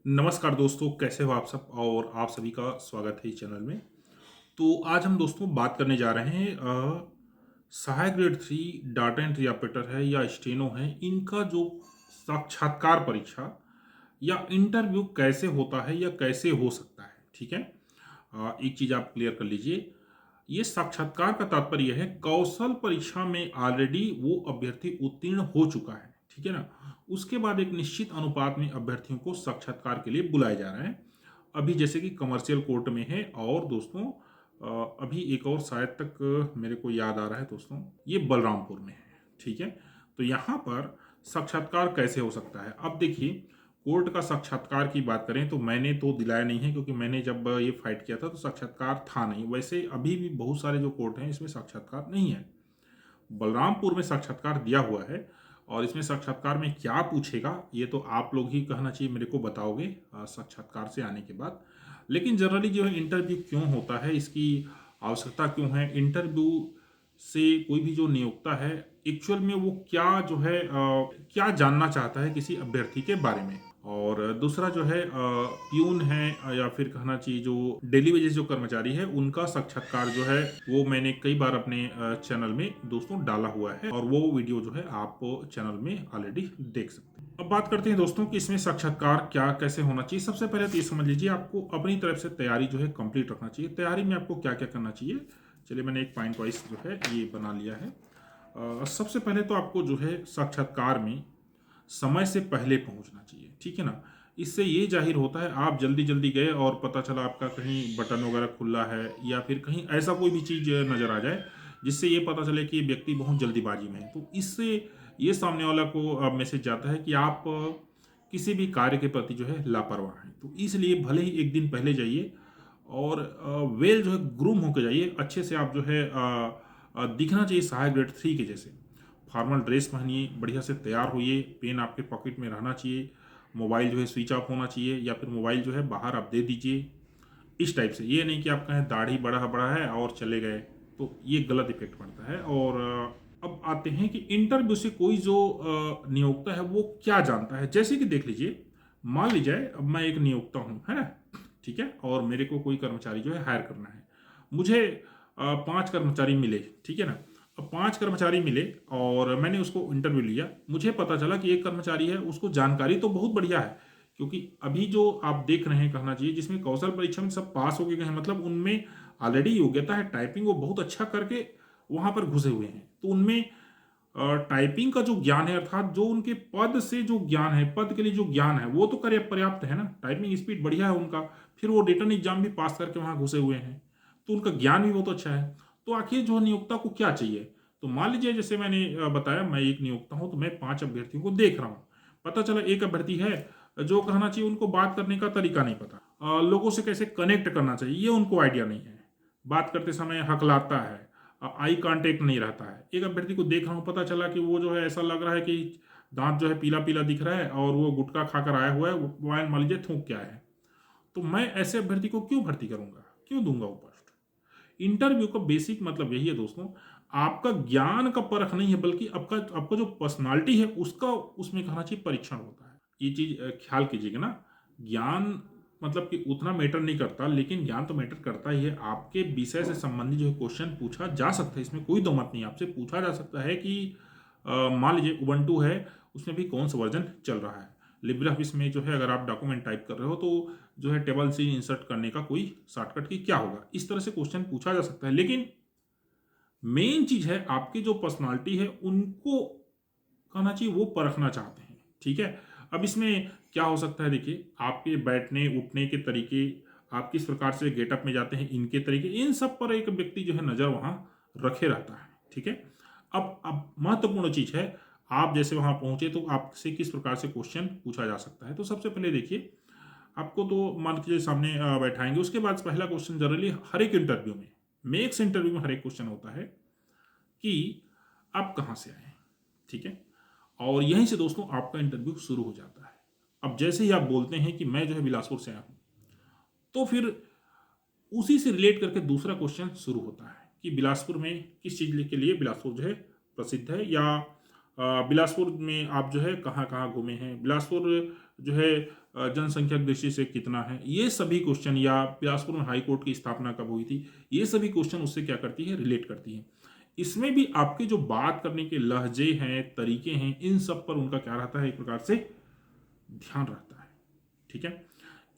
नमस्कार दोस्तों, कैसे हो आप सब और आप सभी का स्वागत है इस चैनल में। तो आज हम दोस्तों बात करने जा रहे हैं सहायक ग्रेड 3 डाटा एंट्री ऑपरेटर है या स्टेनो है, इनका जो साक्षात्कार परीक्षा या इंटरव्यू कैसे होता है या कैसे हो सकता है। ठीक है। एक चीज़ आप क्लियर कर लीजिए, ये साक्षात्कार का तात्पर्य है कौशल परीक्षा में ऑलरेडी वो अभ्यर्थी उत्तीर्ण हो चुका है। ठीक है ना। उसके बाद एक निश्चित अनुपात में अभ्यर्थियों को साक्षात्कार के लिए बुलाया जा रहा है। अभी जैसे कि कमर्शियल कोर्ट में है और दोस्तों अभी एक और शायद तक मेरे को याद आ रहा है दोस्तों, ये बलरामपुर में है। ठीक है। तो यहाँ पर साक्षात्कार कैसे हो सकता है, अब देखिए, कोर्ट का साक्षात्कार की बात करें तो मैंने तो दिलाया नहीं है, क्योंकि मैंने जब ये फाइट किया था तो साक्षात्कार था नहीं। वैसे अभी भी बहुत सारे जो कोर्ट हैं इसमें साक्षात्कार नहीं है। बलरामपुर में साक्षात्कार दिया हुआ है और इसमें साक्षात्कार में क्या पूछेगा ये तो आप लोग ही कहना चाहिए, मेरे को बताओगे साक्षात्कार से आने के बाद। लेकिन जनरली जो है इंटरव्यू क्यों होता है, इसकी आवश्यकता क्यों है, इंटरव्यू से कोई भी जो नियोक्ता है एक्चुअल में वो क्या जो है क्या जानना चाहता है किसी अभ्यर्थी के बारे में। और दूसरा जो है प्यून है या फिर कहना चाहिए जो डेली वेजेस जो कर्मचारी है उनका साक्षात्कार जो है वो मैंने कई बार अपने चैनल में दोस्तों डाला हुआ है और वो वीडियो जो है आप चैनल में ऑलरेडी देख सकते हैं। अब बात करते हैं दोस्तों कि इसमें साक्षात्कार क्या कैसे होना चाहिए। सबसे पहले तो ये समझ लीजिए, आपको अपनी तरफ से तैयारी जो है कंप्लीट रखना चाहिए। तैयारी में आपको क्या क्या करना चाहिए, चलिए मैंने एक पॉइंट वाइज जो है ये बना लिया है। सबसे पहले तो आपको जो है साक्षात्कार में समय से पहले पहुंचना चाहिए। ठीक है ना। इससे ये जाहिर होता है आप जल्दी जल्दी गए और पता चला आपका कहीं बटन वगैरह खुला है या फिर कहीं ऐसा कोई भी चीज़ नज़र आ जाए जिससे ये पता चले कि ये व्यक्ति बहुत जल्दीबाजी में है, तो इससे ये सामने वाला को मैसेज जाता है कि आप किसी भी कार्य के प्रति जो है लापरवाह हैं। तो इसलिए भले ही एक दिन पहले जाइए और वेल जो है ग्रूम होकर जाइए, अच्छे से आप जो है दिखना चाहिए सहायक ग्रेड 3 के जैसे। फॉर्मल ड्रेस पहनिए, बढ़िया से तैयार होइए, पेन आपके पॉकेट में रहना चाहिए, मोबाइल जो है स्विच ऑफ होना चाहिए या फिर मोबाइल जो है बाहर आप दे दीजिए। इस टाइप से, ये नहीं कि आप कहें दाढ़ी बड़ा बड़ा है और चले गए, तो ये गलत इफेक्ट पड़ता है। और अब आते हैं कि इंटरव्यू से कोई जो नियोक्ता है वो क्या जानता है। जैसे कि देख लीजिए, मान लीजिए अब मैं एक नियोक्ता हूँ, है ना। ठीक है। और मेरे को कोई कर्मचारी जो है हायर करना है, मुझे 5 कर्मचारी मिले। ठीक है ना। अब 5 कर्मचारी मिले और मैंने उसको इंटरव्यू लिया, मुझे पता चला कि एक कर्मचारी है उसको जानकारी तो बहुत बढ़िया है, क्योंकि अभी जो आप देख रहे हैं कहना चाहिए जिसमें कौशल परीक्षा में सब पास हो गए हैं, मतलब उनमें ऑलरेडी योग्यता है, टाइपिंग वो बहुत अच्छा करके वहां पर घुसे हुए हैं। तो उनमें टाइपिंग का जो ज्ञान है, अर्थात जो उनके पद से जो ज्ञान है, पद के लिए जो ज्ञान है वो तो करे पर्याप्त है ना, टाइपिंग स्पीड बढ़िया है उनका, फिर वो रिटर्न एग्जाम भी पास करके वहां घुसे हुए हैं, तो उनका ज्ञान भी बहुत अच्छा है। तो आखिर जो नियोक्ता को क्या चाहिए, तो मान लीजिए जैसे मैंने बताया मैं एक नियोक्ता हूं, तो मैं 5 अभ्यर्थियों को देख रहा हूं। पता चला एक अभ्यर्थी है जो कहना चाहिए उनको बात करने का तरीका नहीं पता, लोगों से कैसे कनेक्ट करना चाहिए ये उनको आइडिया नहीं है, बात करते समय हकलाता है, आई कांटेक्ट नहीं रहता है। एक अभ्यर्थी को देख रहा हूँ, पता चला कि वो जो है ऐसा लग रहा है कि दांत जो है पीला पीला दिख रहा है और वो गुटखा खाकर आया हुआ है, मोबाइल मान लीजिए थूक के आया है। तो मैं ऐसे अभ्यर्थी को क्यों भर्ती करूंगा, क्यों दूंगा वो पोस्ट। इंटरव्यू का बेसिक मतलब यही है दोस्तों, आपका ज्ञान का परख नहीं है, बल्कि आपका जो पर्सनालिटी है उसका उसमें कहना चाहिए परीक्षण होता है। ये चीज ख्याल कीजिएगा ना। ज्ञान मतलब कि उतना मैटर नहीं करता, लेकिन ज्ञान तो मैटर करता ही है। आपके विषय से संबंधित जो है क्वेश्चन पूछा जा सकता है, इसमें कोई दो मत नहीं। आपसे पूछा जा सकता है कि मान लीजिए उबंटू है, उसमें भी कौन सा वर्जन चल रहा है। लिब्रे ऑफिस में जो है अगर आप डॉक्यूमेंट टाइप कर रहे हो तो जो है टेबल से इंसर्ट करने का कोई शॉर्टकट की क्या होगा, इस तरह से क्वेश्चन पूछा जा सकता है। लेकिन मेन चीज है आपकी जो पर्सनालिटी है उनको कहना चाहिए वो परखना चाहते हैं। ठीक है। अब इसमें क्या हो सकता है, देखिए आपके बैठने उठने के तरीके, आप किस प्रकार से गेटअप में जाते हैं, इनके तरीके, इन सब पर एक व्यक्ति जो है नजर वहां रखे रहता है। ठीक है। अब महत्वपूर्ण चीज है, आप जैसे वहां पहुंचे तो आपसे किस प्रकार से क्वेश्चन पूछा जा सकता है। तो सबसे पहले देखिए, आपको तो मान के सामने बैठाएंगे, उसके बाद पहला क्वेश्चन जनरली हर एक इंटरव्यू में, मेक्स इंटरव्यू में हर एक क्वेश्चन होता है कि आप कहाँ से आए हैं। ठीक है। और यहीं से दोस्तों आपका इंटरव्यू शुरू हो जाता है। अब जैसे ही आप बोलते हैं कि मैं जो है बिलासपुर से आया हूं, तो फिर उसी से रिलेट करके दूसरा क्वेश्चन शुरू होता है कि बिलासपुर में किस चीज के लिए बिलासपुर जो है प्रसिद्ध है, या बिलासपुर में आप जो है कहाँ कहाँ घूमे हैं, बिलासपुर जो है जनसंख्या की दृष्टि से कितना है, ये सभी क्वेश्चन, या बिलासपुर में हाई कोर्ट की स्थापना कब हुई थी, ये सभी क्वेश्चन उससे क्या करती है, रिलेट करती है। इसमें भी आपके जो बात करने के लहजे हैं, तरीके हैं, इन सब पर उनका क्या रहता है, एक प्रकार से ध्यान रहता है। ठीक है।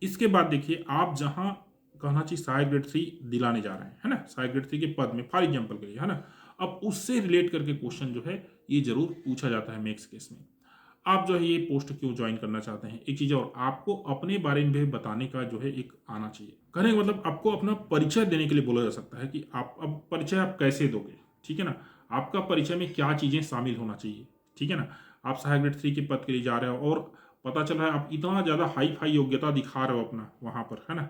इसके बाद देखिए, आप जहां कहना चाहिए सहायक ग्रेड 3 दिलाने जा रहे हैं, है ना, सहायक ग्रेड 3 के पद में फॉर एग्जाम्पल के लिए, है ना, अब उससे रिलेट करके क्वेश्चन जो है ये जरूर पूछा जाता है मैथ्स केस में। आप जो है ये पोस्ट क्यों ज्वाइन करना चाहते हैं, एक चीज और आपको अपने बारे में भी बताने का जो है एक आना चाहिए। कहने का मतलब आपको अपना परिचय देने के लिए बोला जा सकता है कि आप अब परिचय आप कैसे दोगे। ठीक है ना, आपका परिचय में क्या चीजें शामिल होना चाहिए। ठीक है ना, आप सहायक ग्रेड 3 के पद के लिए जा रहे हो और पता चल रहा है आप इतना ज्यादा हाई फाई योग्यता दिखा रहे हो अपना वहां पर, है ना,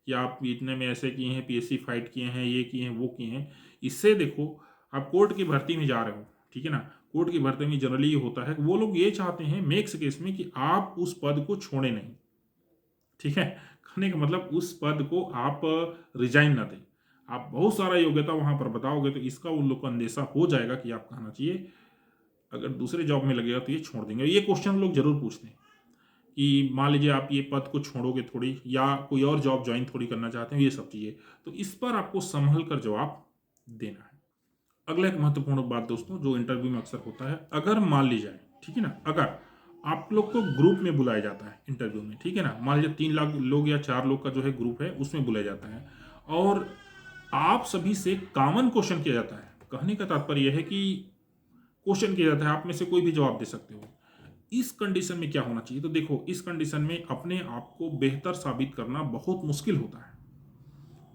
कि आप इतने में ऐसे किए हैं, पीएससी फाइट किए हैं, ये किए हैं, वो किए हैं। इससे देखो, आप कोर्ट की भर्ती में जा रहे हो। ठीक है ना, कोर्ट की भर्ती में जनरली ये होता है, वो लोग ये चाहते हैं मैथ्स केस में कि आप उस पद को छोड़े नहीं। ठीक है, कहने का मतलब उस पद को आप रिजाइन ना दें। आप बहुत सारा योग्यता वहां पर बताओगे तो इसका उन लोग को अंदेशा हो जाएगा कि आप कहना चाहिए अगर दूसरे जॉब में लगेगा तो ये छोड़ देंगे। ये क्वेश्चन लोग जरूर पूछते हैं कि मान लीजिए आप ये पद को छोड़ोगे थोड़ी, या कोई और जॉब ज्वाइन थोड़ी करना चाहते हैं, ये सब चीजें, तो इस पर आपको संभल कर जवाब देना है। अगला एक महत्वपूर्ण बात दोस्तों जो इंटरव्यू में अक्सर होता है, अगर मान ली जाए, ठीक है ना, अगर आप लोग को ग्रुप में बुलाया जाता है इंटरव्यू में, ठीक है ना, मान लीजिए 3 लाख लोग या 4 लोग का जो है ग्रुप है, उसमें बुलाया जाता है और आप सभी से कॉमन क्वेश्चन किया जाता है। कहने का तात्पर्य यह है कि क्वेश्चन किया जाता है, आप में से कोई भी जवाब दे सकते हो। इस कंडीशन में क्या होना चाहिए, तो देखो इस कंडीशन में अपने आप को बेहतर साबित करना बहुत मुश्किल होता है।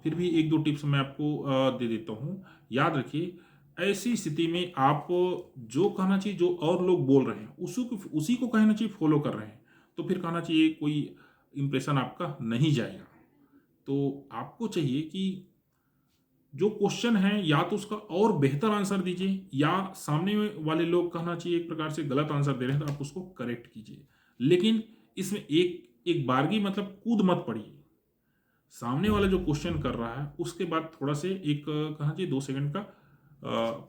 फिर भी एक दो टिप्स मैं आपको दे देता हूं। याद रखिए, ऐसी स्थिति में आप जो कहना चाहिए, जो और लोग बोल रहे हैं उसी को कहना चाहिए, फॉलो कर रहे हैं, तो फिर कहना चाहिए कोई इंप्रेशन आपका नहीं जाएगा। तो आपको चाहिए कि जो क्वेश्चन है या तो उसका और बेहतर आंसर दीजिए, या सामने वाले लोग कहना चाहिए एक प्रकार से गलत आंसर दे रहे हैं तो आप उसको करेक्ट कीजिए। लेकिन इसमें एक एक बारगी मतलब कूद मत पड़िए। सामने वाला जो क्वेश्चन कर रहा है उसके बाद थोड़ा से एक कहना चाहिए 2 सेकंड का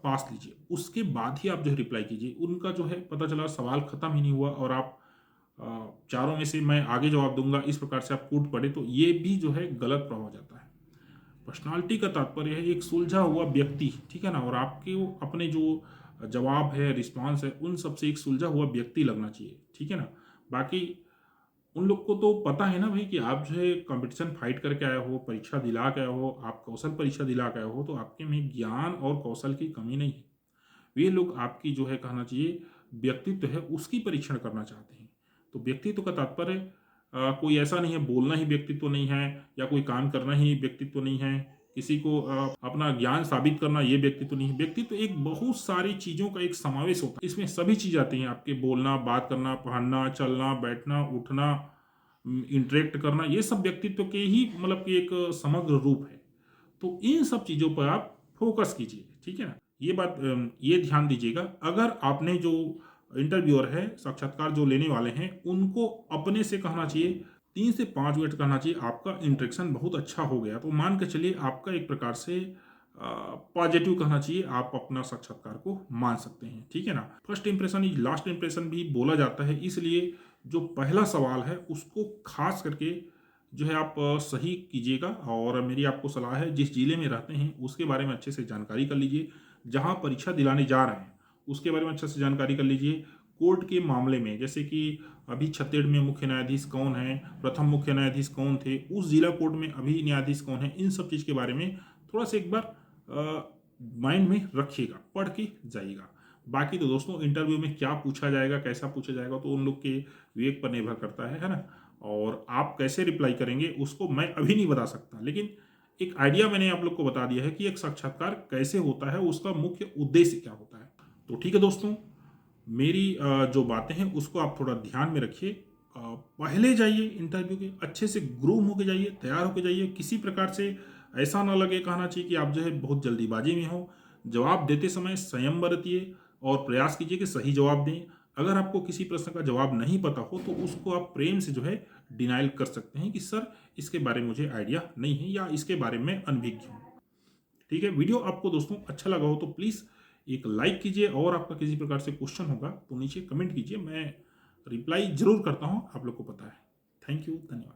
पास लीजिए, उसके बाद ही आप जो है रिप्लाई कीजिए। उनका जो है पता चला सवाल खत्म ही नहीं हुआ और आप चारों में से मैं आगे जवाब दूंगा इस प्रकार से आप कूद पड़े, तो ये भी जो है गलत प्रभाव हो जाता है। पर्सनालिटी का तात्पर्य है एक सुलझा हुआ व्यक्ति, ठीक है ना, और आपके वो अपने जो जवाब है, रिस्पांस है, उन सबसे एक सुलझा हुआ व्यक्ति लगना चाहिए। ठीक है ना, बाकी उन लोग को तो पता है ना भाई कि आप जो है कंपटीशन फाइट करके आए हो, परीक्षा दिला के आए हो, आप कौशल परीक्षा दिला के आए हो, तो आपके में ज्ञान और कौशल की कमी नहीं है। वे लोग आपकी जो है कहना चाहिए व्यक्तित्व है उसकी परीक्षण करना चाहते हैं। तो व्यक्तित्व का तात्पर्य कोई ऐसा नहीं है बोलना ही व्यक्तित्व नहीं है, या कोई काम करना ही व्यक्तित्व नहीं है, किसी को अपना ज्ञान साबित करना ये व्यक्तित्व नहीं है। व्यक्तित्व एक बहुत सारी चीजों का एक समावेश होता है, इसमें सभी चीज आती हैं, आपके बोलना, बात करना, पहनना, चलना, बैठना, उठना, इंटरेक्ट करना, ये सब व्यक्तित्व के ही मतलब कि एक समग्र रूप है। तो इन सब चीजों पर आप फोकस कीजिए। ठीक है ना, ये बात ये ध्यान दीजिएगा, अगर आपने जो इंटरव्यूअर है, साक्षात्कार जो लेने वाले हैं, उनको अपने से कहना चाहिए 3 से 5 मिनट कहना चाहिए आपका इंटरेक्शन बहुत अच्छा हो गया, तो मान के चलिए आपका एक प्रकार से पॉजिटिव कहना चाहिए, आप अपना साक्षात्कार को मान सकते हैं। ठीक है ना, first impression is last impression भी बोला जाता है, इसलिए जो पहला सवाल है उसको खास करके जो है आप सही कीजिएगा। और मेरी आपको सलाह है, जिस जिले में रहते हैं उसके बारे में अच्छे से जानकारी कर लीजिए, जहां परीक्षा दिलाने जा रहे हैं उसके बारे में अच्छे से जानकारी कर लीजिए। कोर्ट के मामले में जैसे कि अभी छत्तीसगढ़ में मुख्य न्यायाधीश कौन है, प्रथम मुख्य न्यायाधीश कौन थे, उस जिला कोर्ट में अभी न्यायाधीश कौन है, इन सब चीज़ के बारे में थोड़ा सा एक बार माइंड में रखिएगा, पढ़ के जाइएगा। बाकी तो दोस्तों इंटरव्यू में क्या पूछा जाएगा, कैसा पूछा जाएगा, तो उन लोग के विवेक पर निर्भर करता है ना, और आप कैसे रिप्लाई करेंगे उसको मैं अभी नहीं बता सकता, लेकिन एक आइडिया मैंने आप लोग को बता दिया है कि एक साक्षात्कार कैसे होता है, उसका मुख्य उद्देश्य क्या होता है। तो ठीक है दोस्तों, मेरी जो बातें हैं उसको आप थोड़ा ध्यान में रखिए। पहले जाइए इंटरव्यू के, अच्छे से ग्रूम होके जाइए, तैयार होके जाइए, किसी प्रकार से ऐसा ना लगे कहना चाहिए कि आप जो है बहुत जल्दीबाजी में हो। जवाब देते समय संयम बरतिए और प्रयास कीजिए कि सही जवाब दें। अगर आपको किसी प्रश्न का जवाब नहीं पता हो तो उसको आप प्रेम से जो है डिनाइल कर सकते हैं कि सर इसके बारे में मुझे आइडिया नहीं है, या इसके बारे में अनभिज्ञ हूँ। ठीक है, वीडियो आपको दोस्तों अच्छा लगा हो तो प्लीज़ एक लाइक कीजिए, और आपका किसी प्रकार से क्वेश्चन होगा तो नीचे कमेंट कीजिए, मैं रिप्लाई जरूर करता हूँ, आप लोग को पता है। थैंक यू, धन्यवाद।